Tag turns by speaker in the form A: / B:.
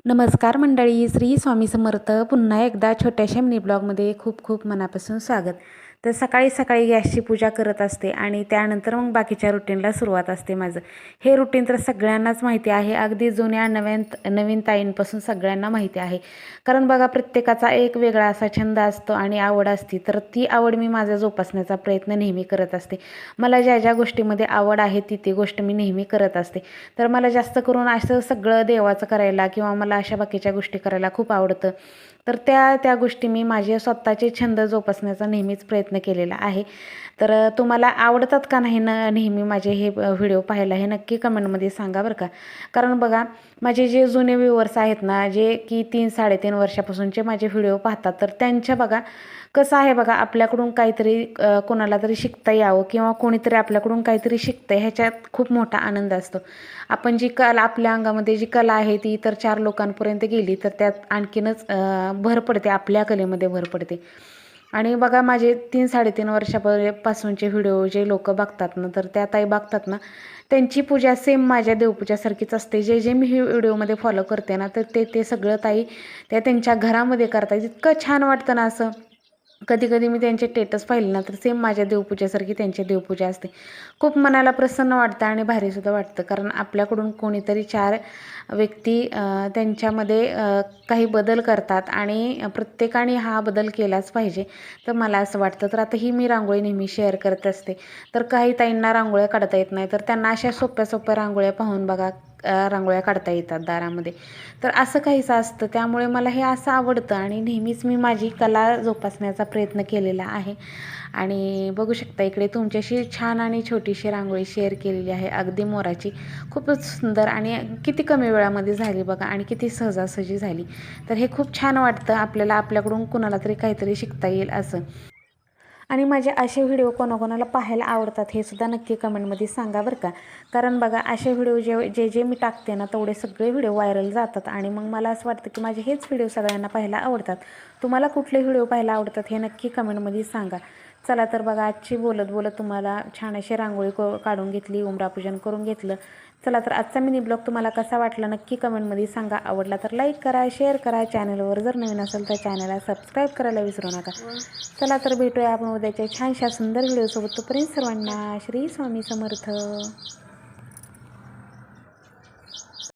A: नमस्कार मंडळी, श्री स्वामी समर्थ. पुन्हा एकदा छोट्याशा मिनी ब्लॉगमध्ये खूप खूप मनापासून स्वागत. तर सकाळी सकाळी गॅसची पूजा करत असते आणि त्यानंतर मग बाकीच्या रुटीनला सुरुवात असते माझं. हे रुटीन तर सगळ्यांनाच माहिती आहे, अगदी जुन्या नवीन ताईंपासून सगळ्यांना माहिती आहे. कारण बघा, प्रत्येकाचा एक वेगळा असा छंद असतो आणि आवड असते. तर ती आवड मी माझा जोपासण्याचा प्रयत्न नेहमी करत असते. मला ज्या ज्या गोष्टीमध्ये आवड आहे ती गोष्ट मी नेहमी करत असते. तर मला जास्त करून असं सगळं देवाचं करायला किंवा मला अशा बाकीच्या गोष्टी करायला खूप आवडतं. तर त्या गोष्टी मी माझे स्वतःचे छंद जोपासण्याचा नेहमीच प्रयत्न केलेला आहे. तर तुम्हाला आवडतात का नाही नेहमी माझे हे व्हिडिओ पाहायला, हे नक्की कमेंटमध्ये सांगा बरं का. कारण बघा, माझे जे जुने व्ह्यूवर्स आहेत ना, जे की 3-3.5 वर्षापासूनचे माझे व्हिडिओ पाहतात, तर त्यांच्या बघा कसं आहे बघा, आपल्याकडून काहीतरी कोणाला तरी शिकता यावं किंवा कोणीतरी आपल्याकडून काहीतरी शिकतं, ह्याच्यात खूप मोठा आनंद असतो. आपण जी कला, आपल्या अंगामध्ये जी कला आहे ती इतर 4 लोकांपर्यंत गेली तर त्यात आणखीनच भर पडते, आपल्या कलेमध्ये भर पडते. आणि बघा, माझे 3-3.5 वर्षापासूनचे व्हिडिओ जे लोक बघतात ना, तर त्या ताई बघतात ना, त्यांची पूजा सेम माझ्या देवपूजासारखीच असते. जे जे मी हे व्हिडिओमध्ये फॉलो करते ना, तर ते सगळं ताई त्या त्यांच्या घरामध्ये करतात. इतकं छान वाटतं ना असं. कधी कधी मी त्यांचे स्टेटस पाहिले ना, तर सेम माझ्या देवपूजेसारखी त्यांची देवपूजा असते. खूप मनाला प्रसन्न वाटतं आणि भारीसुद्धा वाटतं. कारण आपल्याकडून कोणीतरी 4 व्यक्ती त्यांच्यामध्ये काही बदल करतात आणि प्रत्येकाने हा बदल केलाच पाहिजे, तर मला असं वाटतं. तर आता ही मी रांगोळी नेहमी शेअर करत असते. तर काही ताईंना रांगोळ्या काढता येत नाही, तर त्यांना अशा सोप्या सोप्या रांगोळ्या पाहून बघा, रांगोळ्या काढता येतात दारामध्ये. तर असं काहीसं असतं, त्यामुळे मला हे असं आवडतं आणि नेहमीच मी माझी कला जोपासण्याचा प्रयत्न केलेला आहे. आणि बघू शकता, इकडे तुमच्याशी छान आणि छोटीशी रांगोळी शेअर केलेली आहे, अगदी मोराची. खूपच सुंदर आणि किती कमी वेळामध्ये झाली बघा, आणि किती सहजासहजी झाली. तर हे खूप छान वाटतं आपल्याला, आपल्याकडून कुणाला तरी काहीतरी शिकता येईल असं. आणि माझे असे व्हिडिओ कोणाकोणाला पाहायला आवडतात हे सुद्धा नक्की कमेंटमध्ये सांगा बरं का. कारण बघा, असे व्हिडिओ जे जे मी टाकते ना, तेवढे सगळे व्हिडिओ व्हायरल जातात आणि मग मला असं वाटतं की माझे हेच व्हिडिओ सगळ्यांना पाहायला आवडतात. तुम्हाला कुठले व्हिडिओ पाहायला आवडतात हे नक्की कमेंटमध्ये सांगा. चला तर बघा, आजची बोलत बोलत तुम्हाला छान अशी रांगोळी काढून घेतली, उंबरापूजन करून घेतलं. चला तर आजचा मिनी ब्लॉग तुम्हाला कसा वाटला नक्की कमेंटमध्ये सांगा. आवडला तर लाईक करा, शेअर करा. चॅनलवर जर नवीन असेल तर चॅनलला सबस्क्राईब करायला विसरू नका. चला तर भेटूया आपण उद्याच्या छानशा सुंदर व्हिडिओसोबत. तोपर्यंत सर्वांना श्री स्वामी समर्थ.